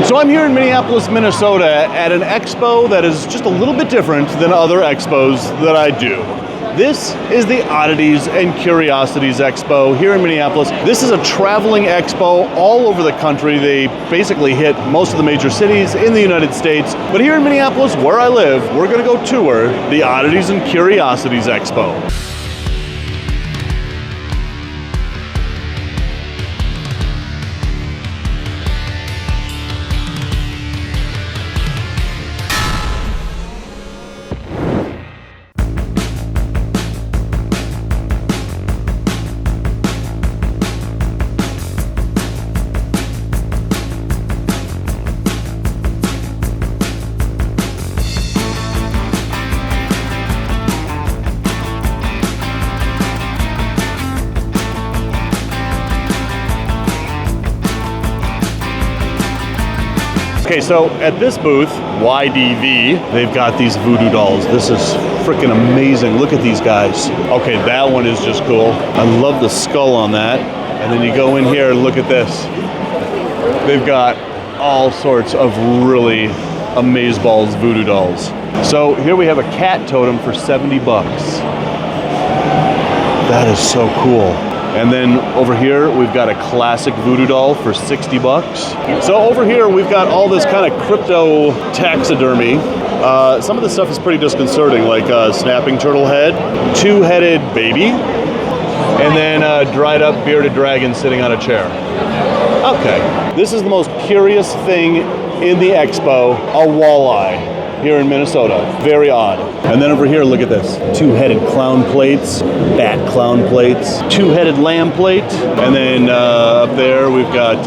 So I'm here in Minneapolis, Minnesota at an expo that is just a little bit different than other expos that I do. This is the Oddities and Curiosities Expo here in Minneapolis. This is a traveling expo all over the country. They basically hit most of the major cities in the United States. But here in Minneapolis, where I live, we're gonna go tour the Oddities and Curiosities Expo. Okay, so at this booth, YDV, they've got these voodoo dolls. This is freaking amazing. Look at these guys. Okay, that one is just cool. I love the skull on that. And then you go in here and look at this. They've got all sorts of really amazeballs voodoo dolls. So here we have a cat totem for 70 bucks. That is so cool. And then over here, we've got a classic voodoo doll for 60 bucks. So over here, we've got all this kind of crypto taxidermy. Some of this stuff is pretty disconcerting, like a snapping turtle head, two-headed baby, and then a dried up bearded dragon sitting on a chair. Okay, this is the most curious thing in the expo, a walleye. Here in Minnesota. Very odd. And then over here, look at this. Two-headed clown plates, bat clown plates, two-headed lamb plate, and then up there we've got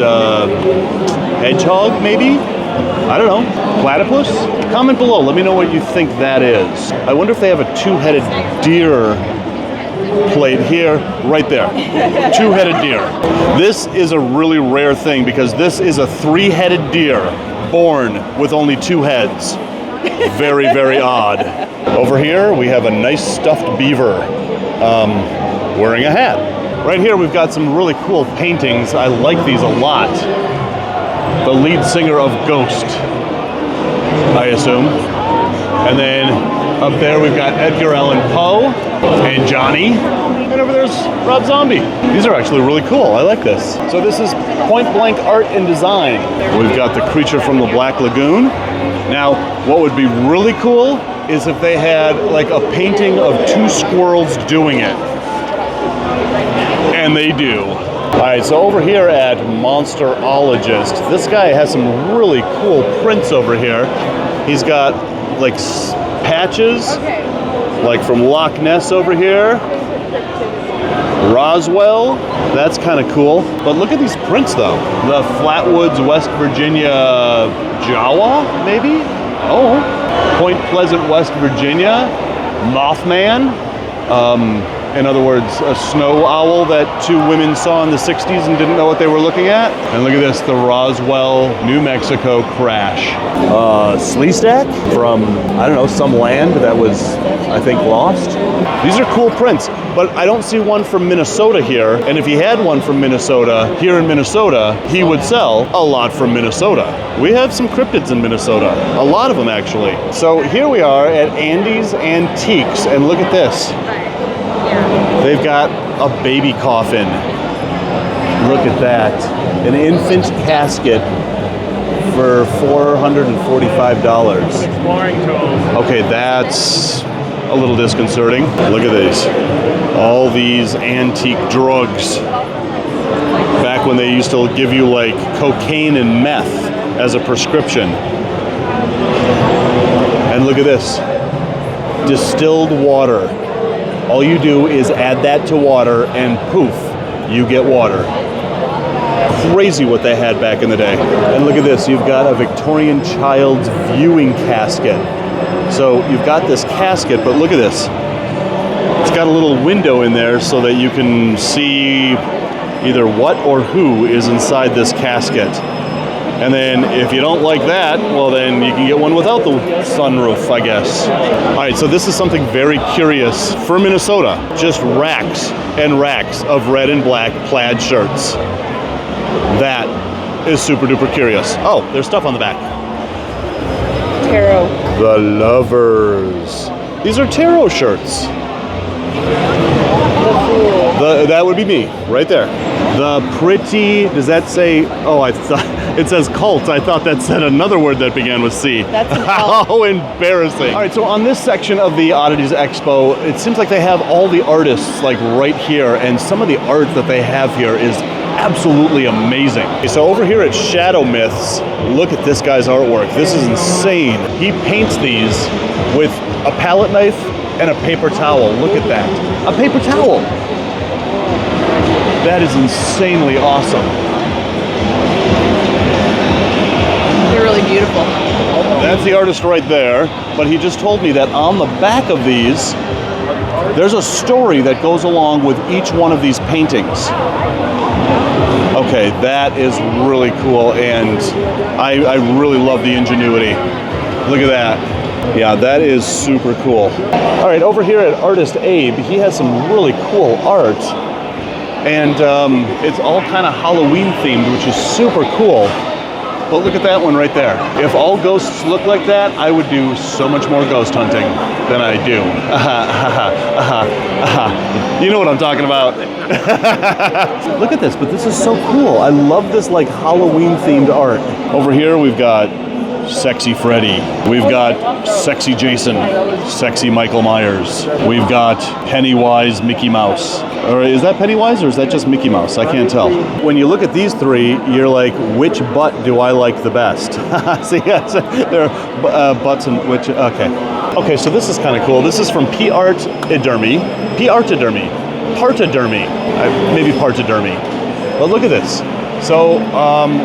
hedgehog, maybe? I don't know. Platypus? Comment below. Let me know what you think that is. I wonder if they have a two-headed deer plate here, right there. Two-headed deer. This is a really rare thing because this is a three-headed deer born with only two heads. Very, very odd. Over here, we have a nice stuffed beaver wearing a hat. Right here, we've got some really cool paintings. I like these a lot. The lead singer of Ghost, I assume. And then up there, we've got Edgar Allan Poe and Johnny. And over there's Rob Zombie. These are actually really cool. I like this. So this is point blank art and design. We've got the creature from the Black Lagoon. Now, what would be really cool is if they had like a painting of two squirrels doing it. And they do. All right, so over here at Monsterologist, this guy has some really cool prints over here. He's got like patches, like from Loch Ness over here. Roswell, that's kind of cool. But look at these prints though. The Flatwoods, West Virginia Jawa, maybe? Oh, Point Pleasant, West Virginia. Mothman. In other words, a snow owl that two women saw in the 60s and didn't know what they were looking at. And look at this, the Roswell, New Mexico crash. Sleestack from, I don't know, some land that was, I think, lost. These are cool prints, but I don't see one from Minnesota here. And if he had one from Minnesota, here in Minnesota, he would sell a lot from Minnesota. We have some cryptids in Minnesota, a lot of them actually. So here we are at Andy's Antiques, and look at this. They've got a baby coffin. Look at that. An infant casket for $445. Okay, that's a little disconcerting. Look at these. All these antique drugs. Back when they used to give you like cocaine and meth as a prescription. And look at this. Distilled water. All you do is add that to water and poof, you get water. Crazy what they had back in the day. And look at this, you've got a Victorian child's viewing casket. So you've got this casket, but look at this. It's got a little window in there so that you can see either what or who is inside this casket. And then if you don't like that, well then you can get one without the sunroof, I guess. All right, so this is something very curious for Minnesota. Just racks and racks of red and black plaid shirts. That is super duper curious. Oh, there's stuff on the back. Tarot. The Lovers. These are tarot shirts. The Fool. That would be me, right there. The Pretty, does that say, oh, I thought, it says cult. I thought that said another word that began with C. That's an L. How embarrassing. All right, so on this section of the Oddities Expo, it seems like they have all the artists like right here, and some of the art that they have here is absolutely amazing. So over here at Shadow Myths, look at this guy's artwork. This is insane. He paints these with a palette knife and a paper towel. Look at that. A paper towel. That is insanely awesome. They're really beautiful. That's the artist right there, but he just told me that on the back of these, there's a story that goes along with each one of these paintings. Okay, that is really cool, and I really love the ingenuity. Look at that. Yeah, that is super cool. All right, over here at Artist Abe, he has some really cool art, and it's all kind of Halloween themed, which is super cool. But look at that one right there. If all ghosts look like that, I would do so much more ghost hunting than I do. You know what I'm talking about. Look at this, but this is so cool. I love this like Halloween themed art. Over here we've got Sexy Freddy. We've got Sexy Jason, Sexy Michael Myers. We've got Pennywise Mickey Mouse. Or is that Pennywise or is that just Mickey Mouse? I can't tell. When you look at these three, you're like, which butt do I like the best? See, yes, there are butts and which, okay. Okay, so this is kind of cool. This is from P-Artidermy. P-Artidermy. Partidermy. Maybe Partidermy. But look at this. So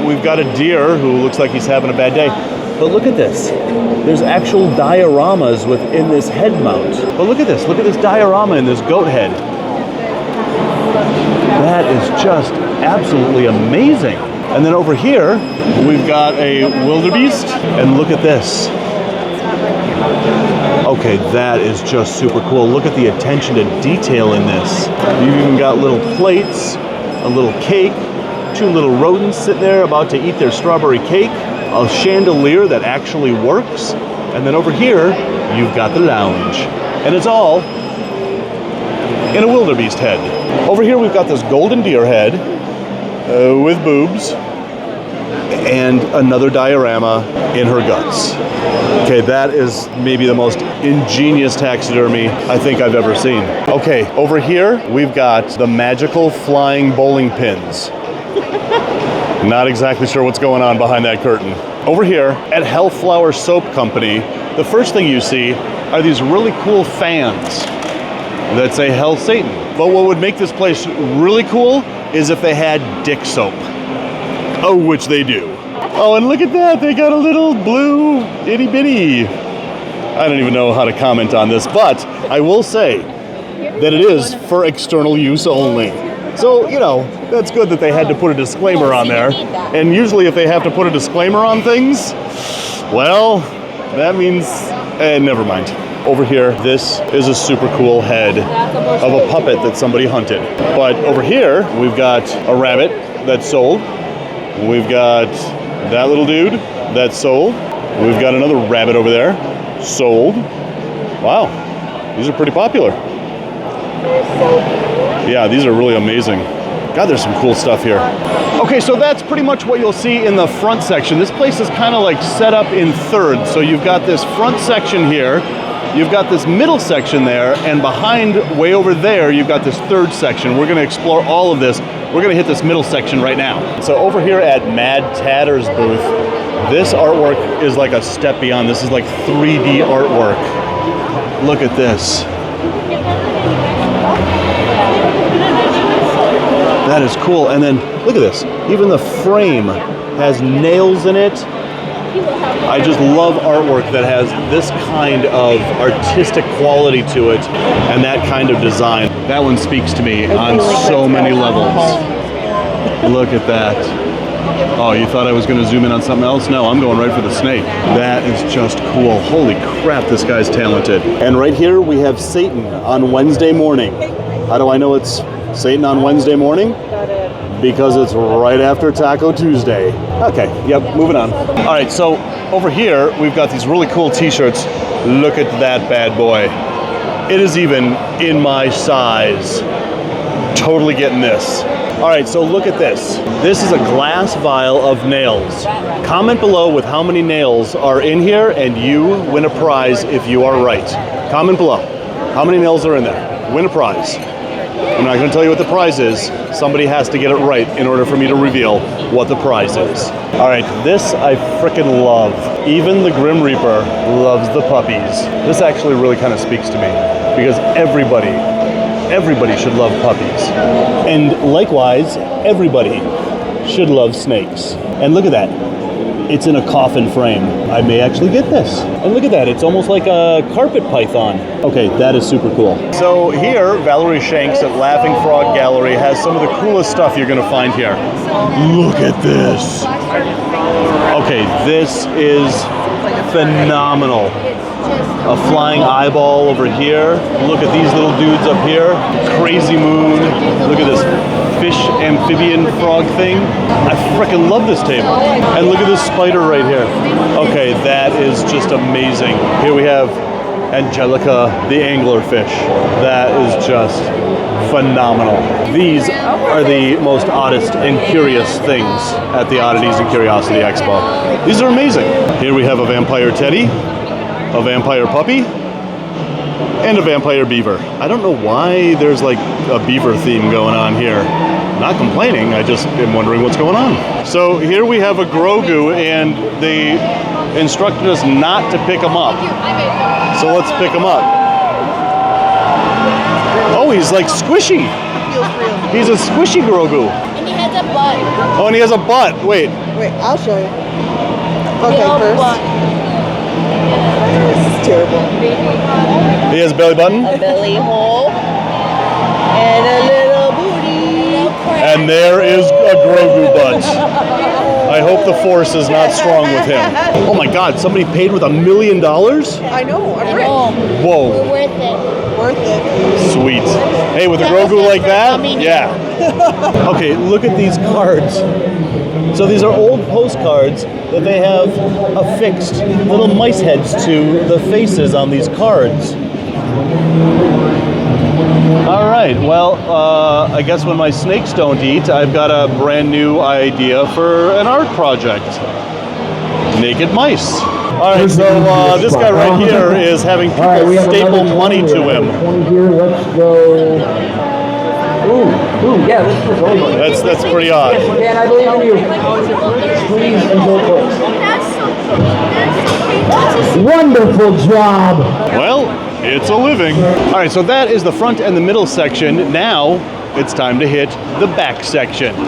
we've got a deer who looks like he's having a bad day. But look at this. There's actual dioramas within this head mount. But look at this. Look at this diorama in this goat head. That is just absolutely amazing. And then over here, we've got a wildebeest. And look at this. Okay, that is just super cool. Look at the attention to detail in this. You've even got little plates, a little cake, two little rodents sitting there about to eat their strawberry cake, a chandelier that actually works, and then over here, you've got the lounge. And it's all in a wildebeest head. Over here, we've got this golden deer head with boobs and another diorama in her guts. Okay, that is maybe the most ingenious taxidermy I think I've ever seen. Okay, over here, we've got the magical flying bowling pins. Not exactly sure what's going on behind that curtain. Over here at Hellflower Soap Company, the first thing you see are these really cool fans that say Hell Satan. But what would make this place really cool is if they had dick soap. Oh, which they do. Oh, and look at that, they got a little blue itty bitty. I don't even know how to comment on this, but I will say that it is for external use only. So, you know, that's good that they had to put a disclaimer on there. And usually if they have to put a disclaimer on things, well, that means, never mind. Over here, this is a super cool head of a puppet that somebody hunted. But over here, we've got a rabbit that's sold. We've got that little dude that's sold. We've got another rabbit over there, sold. Wow, these are pretty popular. Yeah, these are really amazing. God, there's some cool stuff here. Okay, so that's pretty much what you'll see in the front section. This place is kind of like set up in thirds. So you've got this front section here, you've got this middle section there, and behind, way over there, you've got this third section. We're gonna explore all of this. We're gonna hit this middle section right now. So over here at Mad Tatter's booth, this artwork is like a step beyond. This is like 3D artwork. Look at this. That is cool. And then look at this. Even the frame has nails in it. I just love artwork that has this kind of artistic quality to it and that kind of design. That one speaks to me on so many levels. Look at that. Oh, you thought I was going to zoom in on something else? No, I'm going right for the snake. That is just cool. Holy crap, this guy's talented. And right here we have Satan on Wednesday morning. How do I know it's Satan on Wednesday morning? because it's right after Taco Tuesday. Okay, yep, moving on. All right, so over here, we've got these really cool t-shirts. Look at that bad boy. It is even in my size. Totally getting this. All right, so look at this. This is a glass vial of nails. Comment below with how many nails are in here and you win a prize if you are right. Comment below. How many nails are in there? Win a prize. I'm not going to tell you what the prize is. Somebody has to get it right in order for me to reveal what the prize is. All right, this I frickin' love. Even the Grim Reaper loves the puppies. This actually really kind of speaks to me because everybody should love puppies. And likewise, everybody should love snakes. And look at that. It's in a coffin frame. I may actually get this. And look at that, it's almost like a carpet python. Okay, that is super cool. So here, Valerie Shanks at Laughing Frog Gallery has some of the coolest stuff you're gonna find here. Look at this. Okay, this is phenomenal. A flying eyeball over here. Look at these little dudes up here. Crazy moon. Look at this fish amphibian frog thing. I freaking love this table. And look at this spider right here. Okay, that is just amazing. Here we have Angelica, the anglerfish. That is just phenomenal. These are the most oddest and curious things at the Oddities and Curiosity Expo. These are amazing. Here we have a vampire teddy, a vampire puppy, and a vampire beaver. I don't know why there's like a beaver theme going on here. I'm not complaining, I just am wondering what's going on. So here we have a Grogu and they instructed us not to pick him up. So let's pick him up. Oh, he's like squishy. He's a squishy Grogu. And he has a butt. Oh, and he has a butt. Wait, I'll show you. Okay, first. This is terrible. he has a belly button. A belly hole. And a little booty. And there is a Grogu butt. I hope the force is not strong with him. Oh my God, somebody paid with $1 million? I know, I'm rich. Whoa. Worth it. Worth it. Sweet. Hey, with a Grogu like that? Yeah. Okay, look at these cards. So these are old postcards that they have affixed little mice heads to the faces on these cards. All right, well, I guess when my snakes don't eat, I've got a brand new idea for an art project. Naked mice. All right, so this guy right here is having people staple money to him. Let's go. Ooh, yeah, this is really good. That's pretty odd. Dan, I believe in you. Please enjoy close. Wonderful job. Well, it's a living. All right, so that is the front and the middle section. Now it's time to hit the back section.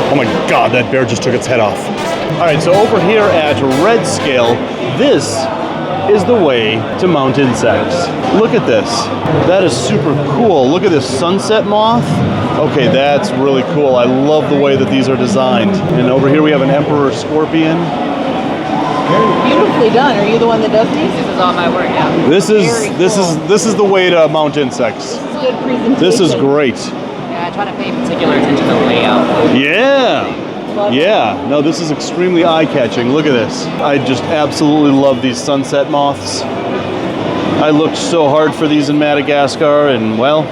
Oh my God, that bear just took its head off. All right, so over here at Red Scale, this is the way to mount insects. Look at this. That is super cool. Look at this sunset moth. Okay, that's really cool. I love the way that these are designed. And over here we have an emperor scorpion. Beautifully done. Are you the one that does these? This is all my work, yeah. This is the way to mount insects. Good presentation. This is great. Yeah, I try to pay particular attention to the layout. Yeah, no, this is extremely eye-catching. Look at this. I just absolutely love these sunset moths. I looked so hard for these in Madagascar and, well,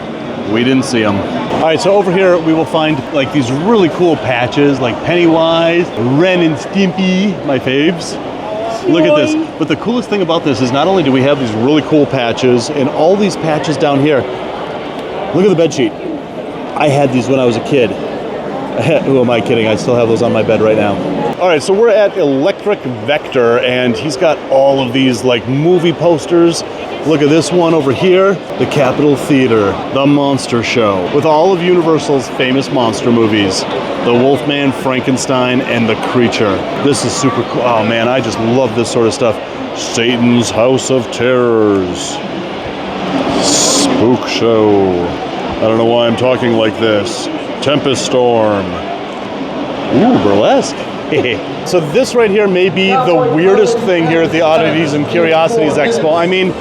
we didn't see them. All right, so over here we will find like these really cool patches like Pennywise, Ren and Stimpy, my faves. Look at this. But the coolest thing about this is not only do we have these really cool patches and all these patches down here, look at the bed sheet. I had these when I was a kid. Who am I kidding? I still have those on my bed right now. All right, so we're at Electric Vector, and he's got all of these like movie posters. Look at this one over here, the Capitol Theater, the Monster Show, with all of Universal's famous monster movies, the Wolfman, Frankenstein, and the Creature. This is super cool. Oh man, I just love this sort of stuff. Satan's House of Terrors, Spook Show. I don't know why I'm talking like this. Tempest Storm. Ooh, burlesque. So this right here may be the weirdest thing here at the Oddities and Curiosities Expo. I mean,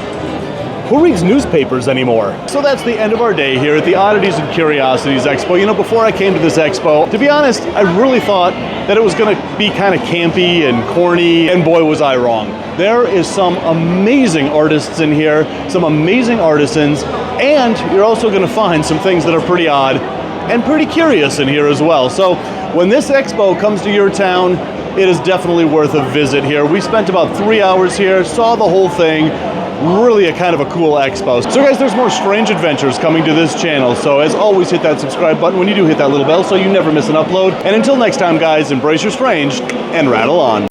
who reads newspapers anymore? So that's the end of our day here at the Oddities and Curiosities Expo. You know, before I came to this expo, to be honest, I really thought that it was gonna be kind of campy and corny, and boy was I wrong. There is some amazing artists in here, some amazing artisans, and you're also gonna find some things that are pretty odd and pretty curious in here as well. So when this expo comes to your town, it is definitely worth a visit here. We spent about 3 hours here, saw the whole thing. Really a kind of a cool expo. So guys, there's more strange adventures coming to this channel. So as always, hit that subscribe button when you do hit that little bell so you never miss an upload. And until next time, guys, embrace your strange and rattle on.